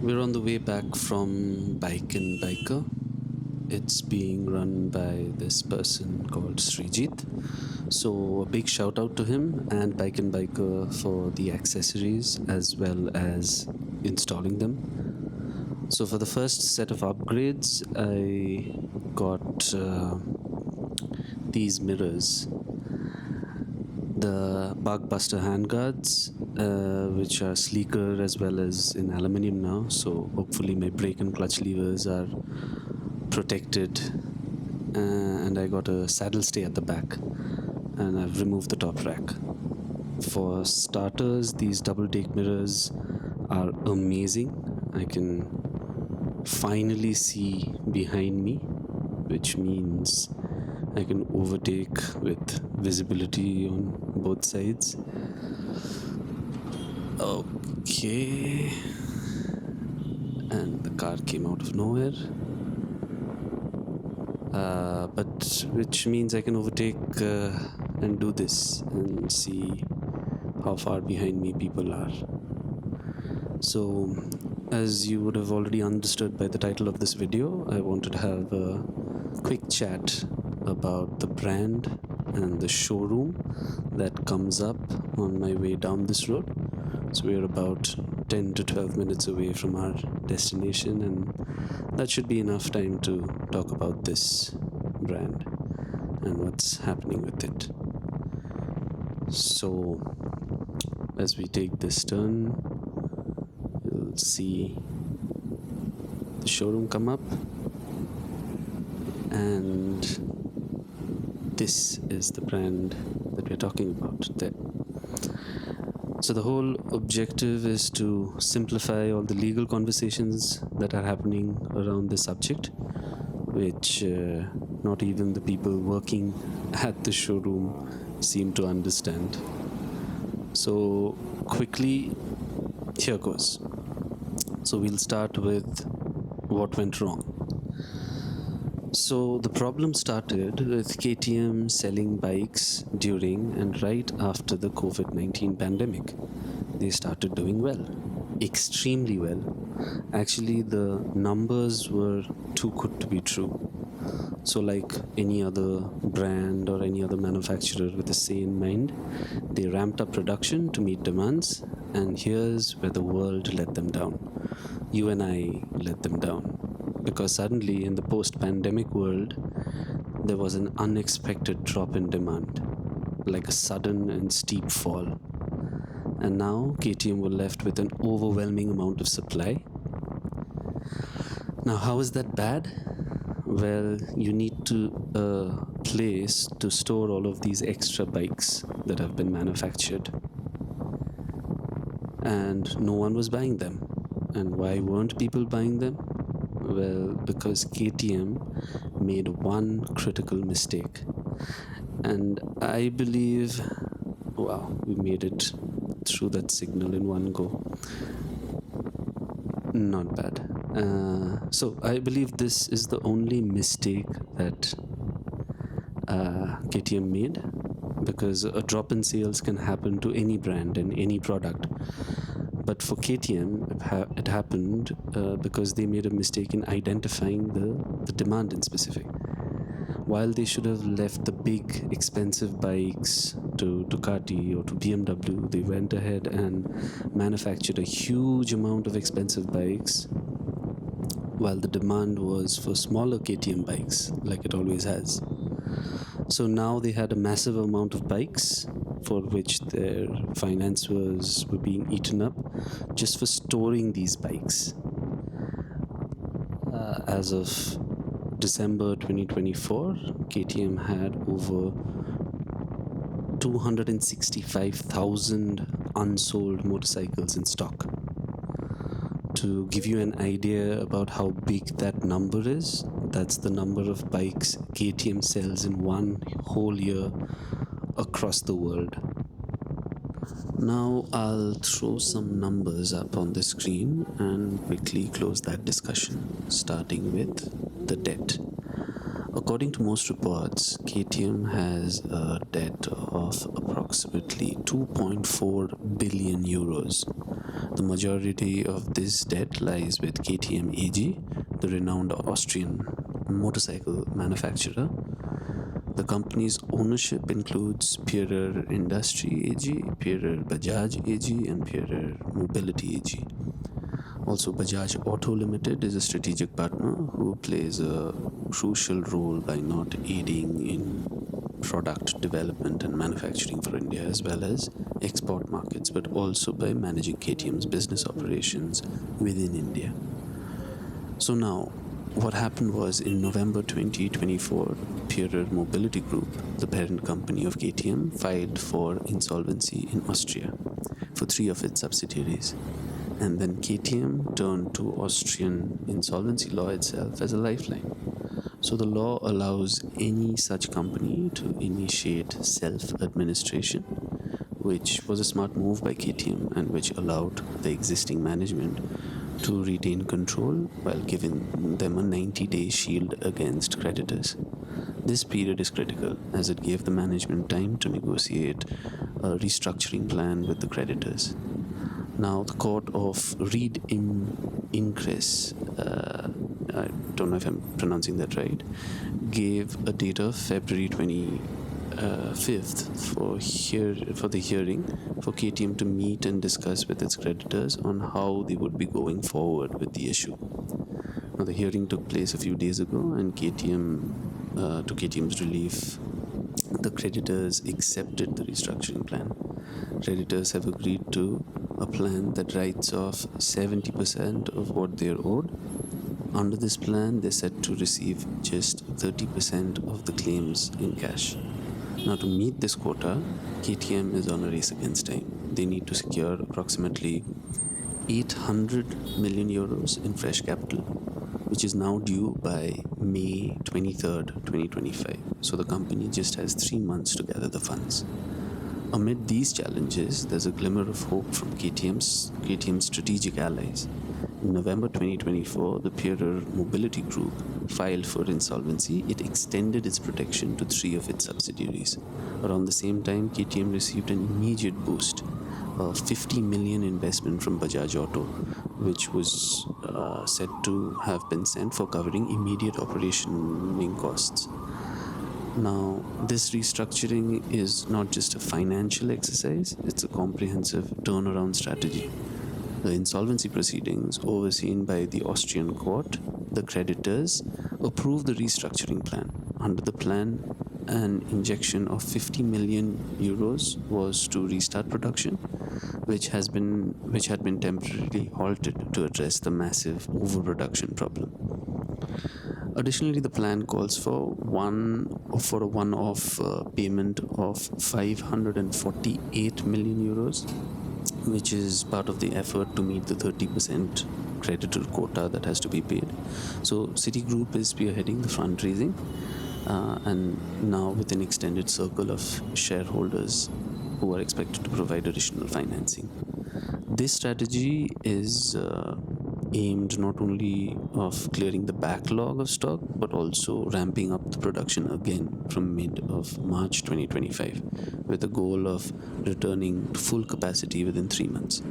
We're on the way back from Bike and Biker. It's being run by this person called Srijit. So, a big shout out to him and Bike and Biker for the accessories as well as installing them. So, for the first set of upgrades, I got these mirrors, the Bugbuster handguards, which are sleeker as well as in aluminium now. So hopefully my brake and clutch levers are protected. And I got a saddle stay at the back, and I've removed the top rack. For starters, these double take mirrors are amazing. I can finally see behind me, which means I can overtake with visibility on both sides. Okay. And the car came out of nowhere. But which means I can overtake and do this and see how far behind me people are. So, as you would have already understood by the title of this video, I wanted to have a quick chat about the brand and the showroom that comes up on my way down this road. So we're about 10 to 12 minutes away from our destination, and that should be enough time to talk about this brand and what's happening with it. So as we take this turn, you'll see the showroom come up, and this is the brand that we're talking about there. So the whole objective is to simplify all the legal conversations that are happening around this subject, which not even the people working at the showroom seem to understand. So quickly, here goes. So we'll start with what went wrong. So the problem started with KTM selling bikes during and right after the COVID-19 pandemic. They started doing well, extremely well. Actually, the numbers were too good to be true. So like any other brand or any other manufacturer with the same mind, they ramped up production to meet demands, and here's where the world let them down. You and I let them down. Because suddenly in the post-pandemic world, there was an unexpected drop in demand, like a sudden and steep fall. And now KTM were left with an overwhelming amount of supply. Now, how is that bad? Well, you need to place to store all of these extra bikes that have been manufactured. And no one was buying them. And why weren't people buying them? Well, because KTM made one critical mistake. And I believe, wow, we made it through that signal in one go. Not bad. So I believe this is the only mistake that KTM made, because a drop in sales can happen to any brand and any product. But for KTM, it happened because they made a mistake in identifying the demand in specific. While they should have left the big, expensive bikes to Ducati or to BMW, they went ahead and manufactured a huge amount of expensive bikes, while the demand was for smaller KTM bikes, like it always has. So now they had a massive amount of bikes for which their finance were being eaten up just for storing these bikes. As of December 2024, KTM had over 265,000 unsold motorcycles in stock. To give you an idea about how big that number is, that's the number of bikes KTM sells in one whole year across the world. Now I'll throw some numbers up on the screen and quickly close that discussion, starting with the debt. According to most reports, KTM has a debt of approximately 2.4 billion euros. The majority of this debt lies with KTM AG, the renowned Austrian motorcycle manufacturer. The company's ownership includes Pierer Industry AG, Pierer Bajaj AG, and Pierer Mobility AG. Also, Bajaj Auto Limited is a strategic partner who plays a crucial role by not aiding in product development and manufacturing for India as well as export markets, but also by managing KTM's business operations within India. So now, what happened was in November 2024, Pierer Mobility Group, the parent company of KTM, filed for insolvency in Austria for 3 of its subsidiaries. And then KTM turned to Austrian insolvency law itself as a lifeline. So the law allows any such company to initiate self-administration, which was a smart move by KTM and which allowed the existing management to retain control while giving them a 90-day shield against creditors. This period is critical as it gave the management time to negotiate a restructuring plan with the creditors. Now, the court of Reed Incres, I don't know if I'm pronouncing that right, gave a date of February 25th for the hearing for KTM to meet and discuss with its creditors on how they would be going forward with the issue. Now, the hearing took place a few days ago, and to KTM's relief, the creditors accepted the restructuring plan. Creditors have agreed to a plan that writes off 70% of what they're owed. Under this plan, they're set to receive just 30% of the claims in cash. Now, to meet this quota, KTM is on a race against time. They need to secure approximately 800 million euros in fresh capital, which is now due by May 23rd, 2025. So the company just has 3 months to gather the funds. Amid these challenges, there's a glimmer of hope from KTM's strategic allies. In November 2024, the Pierer Mobility Group filed for insolvency. It extended its protection to 3 of its subsidiaries. Around the same time, KTM received an immediate boost, a 50 million investment from Bajaj Auto, which was said to have been sent for covering immediate operating costs. Now, this restructuring is not just a financial exercise, it's a comprehensive turnaround strategy. The insolvency proceedings, overseen by the Austrian court, the creditors, approved the restructuring plan. Under the plan, an injection of 50 million euros was to restart production, which had been temporarily halted to address the massive overproduction problem. Additionally, the plan calls for a one-off payment of 548 million euros, which is part of the effort to meet the 30% creditor quota that has to be paid. So Citigroup is spearheading the fundraising, and now with an extended circle of shareholders who are expected to provide additional financing. This strategy is aimed not only of clearing the backlog of stock, but also ramping up the production again from mid of March 2025, with the goal of returning to full capacity within 3 months.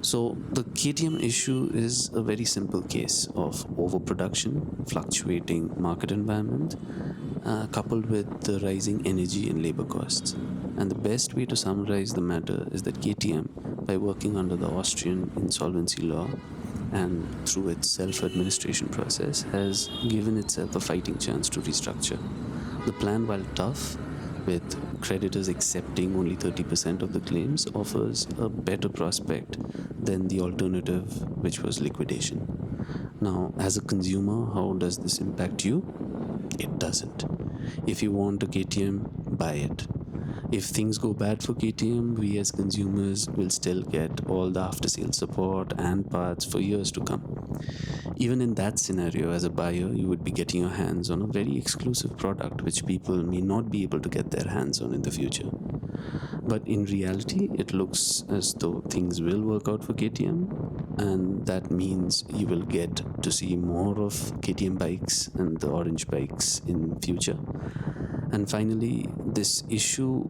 So the KTM issue is a very simple case of overproduction, fluctuating market environment, coupled with the rising energy and labor costs. And the best way to summarize the matter is that KTM, by working under the Austrian insolvency law and through its self-administration process, has given itself a fighting chance to restructure. The plan, while tough, with creditors accepting only 30% of the claims, offers a better prospect than the alternative, which was liquidation. Now, as a consumer, how does this impact you? It doesn't. If you want a KTM, buy it. If things go bad for KTM, we as consumers will still get all the after-sales support and parts for years to come. Even in that scenario, as a buyer, you would be getting your hands on a very exclusive product which people may not be able to get their hands on in the future. But in reality, it looks as though things will work out for KTM, and that means you will get to see more of KTM bikes and the orange bikes in future. And finally, this issue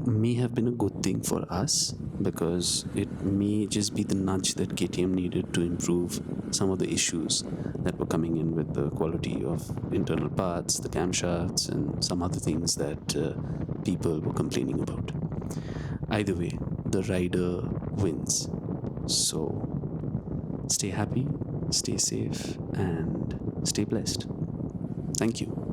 may have been a good thing for us because it may just be the nudge that KTM needed to improve some of the issues that were coming in with the quality of internal parts, the camshafts, and some other things that people were complaining about. Either way, the rider wins. So stay happy, stay safe, and stay blessed. Thank you.